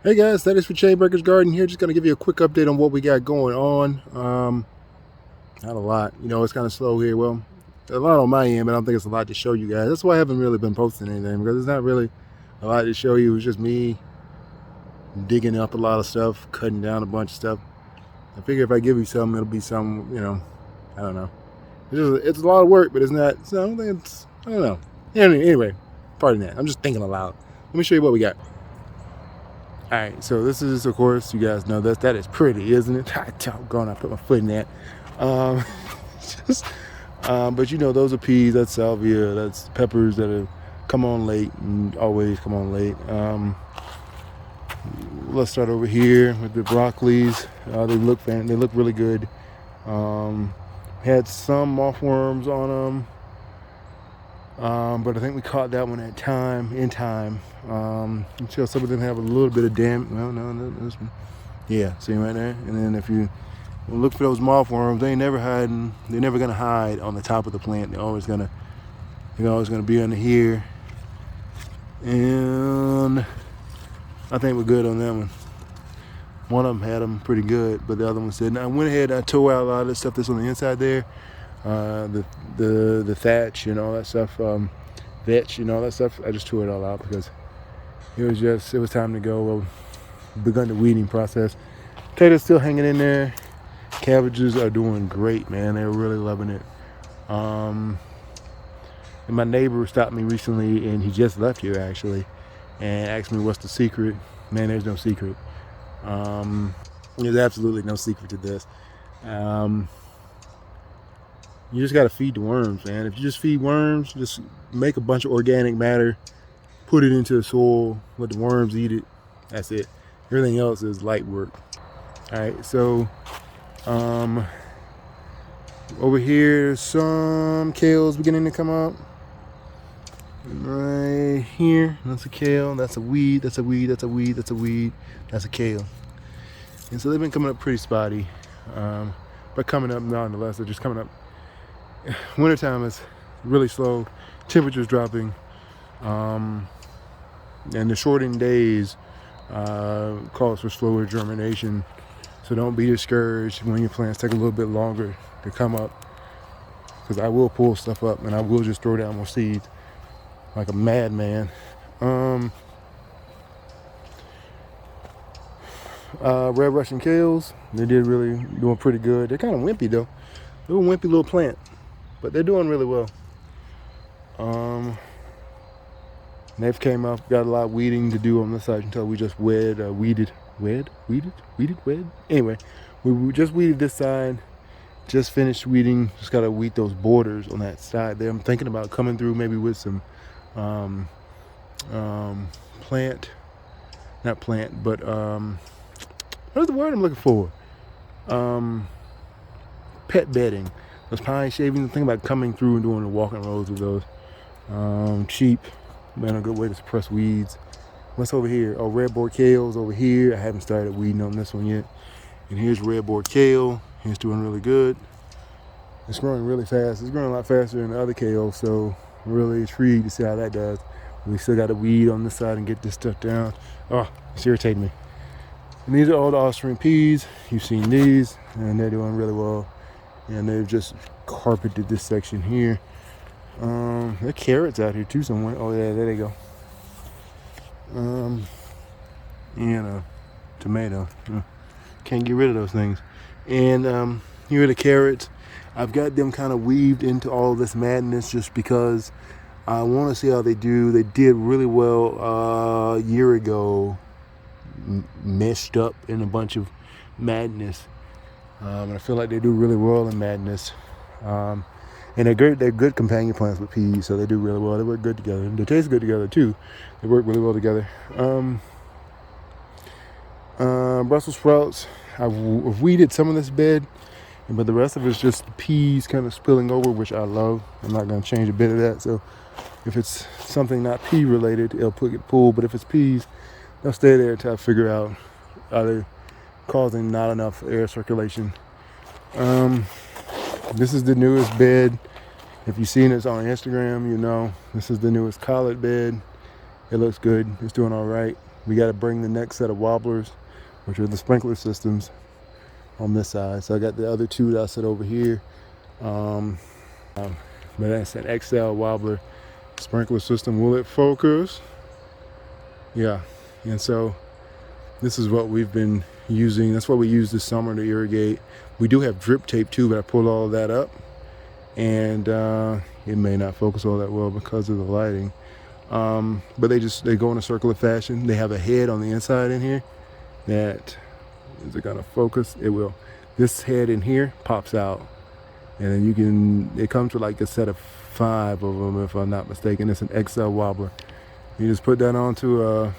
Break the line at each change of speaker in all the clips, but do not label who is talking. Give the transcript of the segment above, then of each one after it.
Hey guys, that is for Chainbreaker's Garden here. Just going to give you a quick update on what we got going on. Not a lot. You know, it's kind of slow here. Well, a lot on my end, but I don't think it's a lot to show you guys. That's why I haven't really been posting anything, because it's not really a lot to show you. It's just me digging up a lot of stuff, cutting down a bunch of stuff. I figure if I give you something, it'll be some, you know, I don't know. It's a lot of work, but it's not, so I don't think it's, I don't know. Anyway, pardon that. I'm just thinking aloud. Let me show you what we got. All right, so this is, of course, you guys know that is pretty, isn't it? Doggone, I put my foot in that. Um, but you know, those are peas, that's salvia, that's peppers that have come on late and always come on late. Let's start over here with the broccolis. They look really good. Had some mothworms on them, but I think we caught that one in time. You see how some of them have a little bit of damage. No, this one. Yeah, see right there. And then if you look for those mothworms, they ain't never hiding. They're never gonna hide on the top of the plant. They're always gonna be under here. And I think we're good on that one. One of them had them pretty good, but the other one said. Now I went ahead and I tore out a lot of the stuff that's on the inside there. The thatch and all that stuff, vetch and all that stuff. I just tore it all out because it was time to go. We've begun the weeding process. Potatoes still hanging in there. Cabbages are doing great, man. They're really loving it. And my neighbor stopped me recently, and he just left here actually, and asked me what's the secret. Man, there's no secret. There's absolutely no secret to this. You just got to feed the worms, man. If you just feed worms, just make a bunch of organic matter, put it into the soil, let the worms eat it. That's it. Everything else is light work. All right, so over here, some kale's beginning to come up. Right here, that's a kale, that's a weed, that's a weed, that's a weed, that's a weed, that's a kale. And so they've been coming up pretty spotty, but coming up nonetheless. They're just coming up. Wintertime is really slow, temperatures dropping, and the shortened days calls for slower germination. So don't be discouraged when your plants take a little bit longer to come up, because I will pull stuff up and I will just throw down more seeds like a madman. Red Russian Kales, they doing pretty good. They're kind of wimpy though. They're a wimpy little plant, but they're doing really well. They've came up, got a lot of weeding to do on this side until we just weeded. Anyway, we just weeded this side, just finished weeding. Just gotta weed those borders on that side there. I'm thinking about coming through maybe with some what's the word I'm looking for? Pet bedding. Those pine shavings. I'm thinking about coming through and doing the walking roads with those. Cheap, man, a good way to suppress weeds. What's over here? Oh, Redbor Kale's over here. I haven't started weeding on this one yet. And here's Redbor Kale. It's doing really good. It's growing really fast. It's growing a lot faster than the other kale, so I'm really intrigued to see how that does. We still got to weed on this side and get this stuff down. Oh, it's irritating me. And these are all the offspring peas. You've seen these, and they're doing really well. And they've just carpeted this section here. There are carrots out here too somewhere. Oh yeah, there they go. And a tomato. Can't get rid of those things. And here are the carrots. I've got them kind of weaved into all this madness just because I want to see how they do. They did really well a year ago, meshed up in a bunch of madness. And I feel like they do really well in madness. And they're great. They're good companion plants with peas, so they do really well. They work good together. They taste good together too. They work really well together. Brussels sprouts. I've weeded some of this bed, but the rest of it's just peas kind of spilling over, which I love. I'm not going to change a bit of that. So if it's something not pea related, it'll get pulled. But if it's peas, they'll stay there until I figure out are they causing not enough air circulation. This is the newest bed. If you've seen this on Instagram, you know this is the newest collard bed. It looks good. It's doing all right. we got to bring the next set of wobblers, which are the sprinkler systems, on this side. So I got the other two that I set over here. But that's an XL wobbler sprinkler system. Will it focus? Yeah. And so this is what we've been using. That's what we used this summer to irrigate. We do have drip tape too, but I pulled all of that up, and it may not focus all that well because of the lighting. But they go in a circular fashion. They have a head on the inside in here that, is it gonna focus? It will. This head in here pops out, and then it comes with like a set of 5 of them, if I'm not mistaken. It's an XL wobbler. You just put that onto a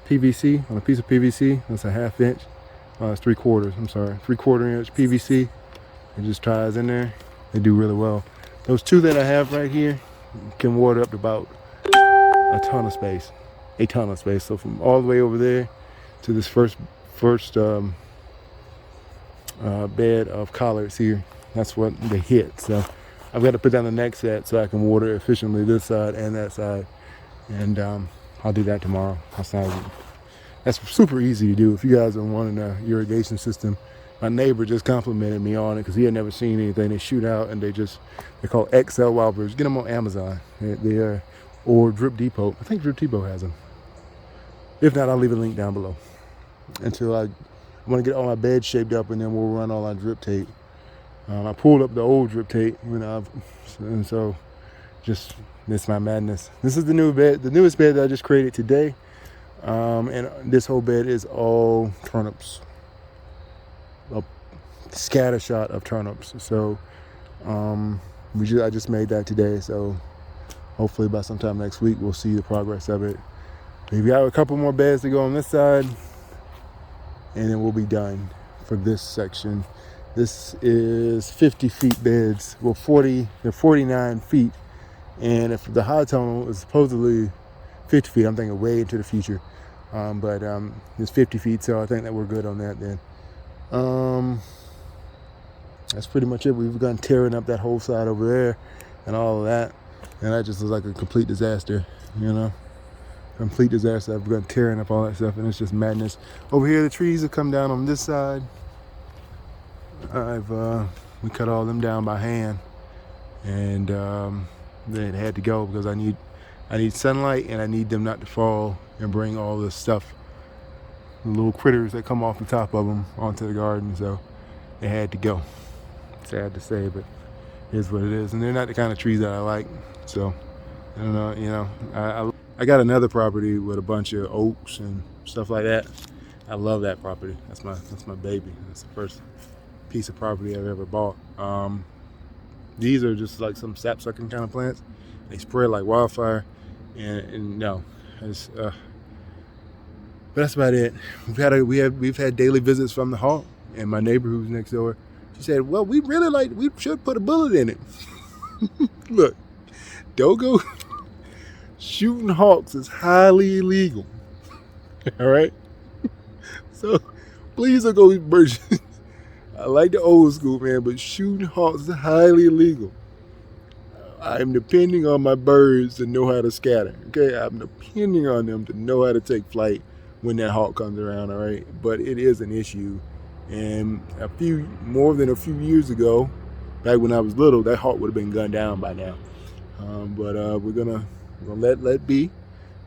PVC, on a piece of PVC. That's a 1/2 inch. It's 3/4. I'm sorry, 3/4 inch PVC. It just ties in there. They do really well. Those two that I have right here can water up to about a ton of space. So from all the way over there to this first bed of collards here, that's what they hit. So I've got to put down the next set so I can water efficiently this side and that side, and I'll do that tomorrow. That's super easy to do. If you guys are wanting an irrigation system, my neighbor just complimented me on it because he had never seen anything. They shoot out, and they're called XL wobblers. Get them on Amazon. They are, or Drip Depot. I think Drip Depot has them. If not, I'll leave a link down below. Until I want to get all my beds shaped up, and then we'll run all our drip tape. I pulled up the old drip tape, and so just miss my madness. This is the new bed, the newest bed that I just created today. And this whole bed is all turnips, a scatter shot of turnips. So I just made that today, so hopefully by sometime next week we'll see the progress of it. Maybe I have a couple more beds to go on this side, and then we'll be done for this section. This is 50 feet beds. Well, they're 49 feet, and if the high tunnel is supposedly 50 feet, I'm thinking way into the future. But it's 50 feet, so I think that we're good on that then. That's pretty much it. We've begun tearing up that whole side over there and all of that, and that just looks like a complete disaster, complete disaster. I've begun tearing up all that stuff, and it's just madness. Over here, the trees have come down on this side. We cut all them down by hand, and they had to go because I need sunlight, and I need them not to fall and bring all this stuff, the little critters that come off the top of them, onto the garden. So they had to go. Sad to say, but it is what it is. And they're not the kind of trees that I like. So I don't know. I got another property with a bunch of oaks and stuff like that. I love that property. That's my baby. That's the first piece of property I've ever bought. These are just like some sap-sucking kind of plants. They spread like wildfire, and no, but that's about it. We've had daily visits from the hawk, and my neighbor who's next door, she said, "Well, we should put a bullet in it." Look, don't go shooting hawks is highly illegal. All right, so please don't go eat birds. I like the old school, man, but shooting hawks is highly illegal. I'm depending on my birds to know how to scatter. Okay, I'm depending on them to know how to take flight when that hawk comes around. All right, but it is an issue, and more than a few years ago, back when I was little, that hawk would have been gunned down by now. But we're gonna let be.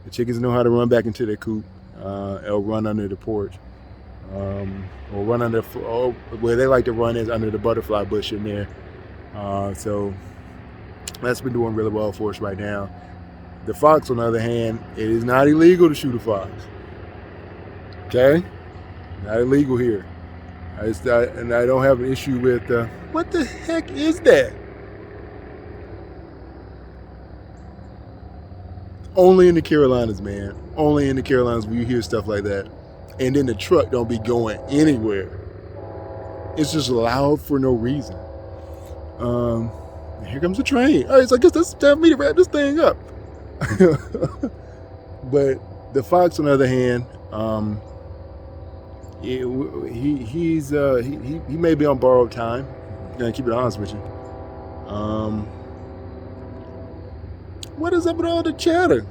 The chickens know how to run back into their coop, or run under the porch, or run under. Where they like to run is under the butterfly bush in there. So that's been doing really well for us right now. The fox, on the other hand, it is not illegal to shoot a fox. Okay, not illegal here. And I don't have an issue with what the heck is that? Only in the Carolinas, man. Only in the Carolinas will you hear stuff like that. And then the truck don't be going anywhere. It's just loud for no reason. Here comes the train. All right, so I guess that's time for me to wrap this thing up. But the fox, on the other hand, he may be on borrowed time. Gonna keep it honest with you. What is up with all the chatter?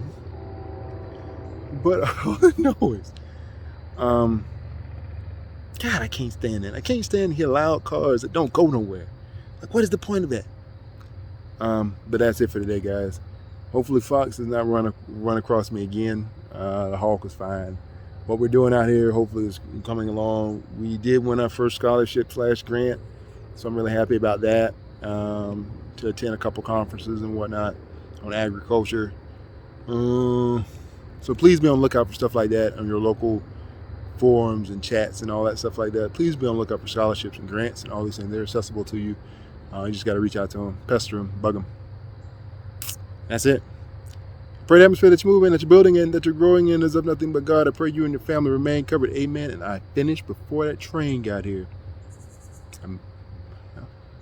But all I know is, God, I can't stand it. I can't stand to hear loud cars that don't go nowhere. Like, what is the point of that? But that's it for today, guys. Hopefully Fox does not run across me again. The Hawk is fine. What we're doing out here, hopefully, is coming along. We did win our first scholarship / grant, so I'm really happy about that, to attend a couple conferences and whatnot on agriculture. So please be on the lookout for stuff like that on your local forums and chats and all that stuff like that. Please be on the lookout for scholarships and grants and all these things. They're accessible to you. You just got to reach out to them, pester them, bug them. That's it. Pray the atmosphere that you're moving, that you're building in, that you're growing in is of nothing but God. I pray you and your family remain covered. Amen. And I finished before that train got here.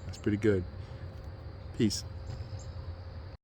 That's pretty good. Peace.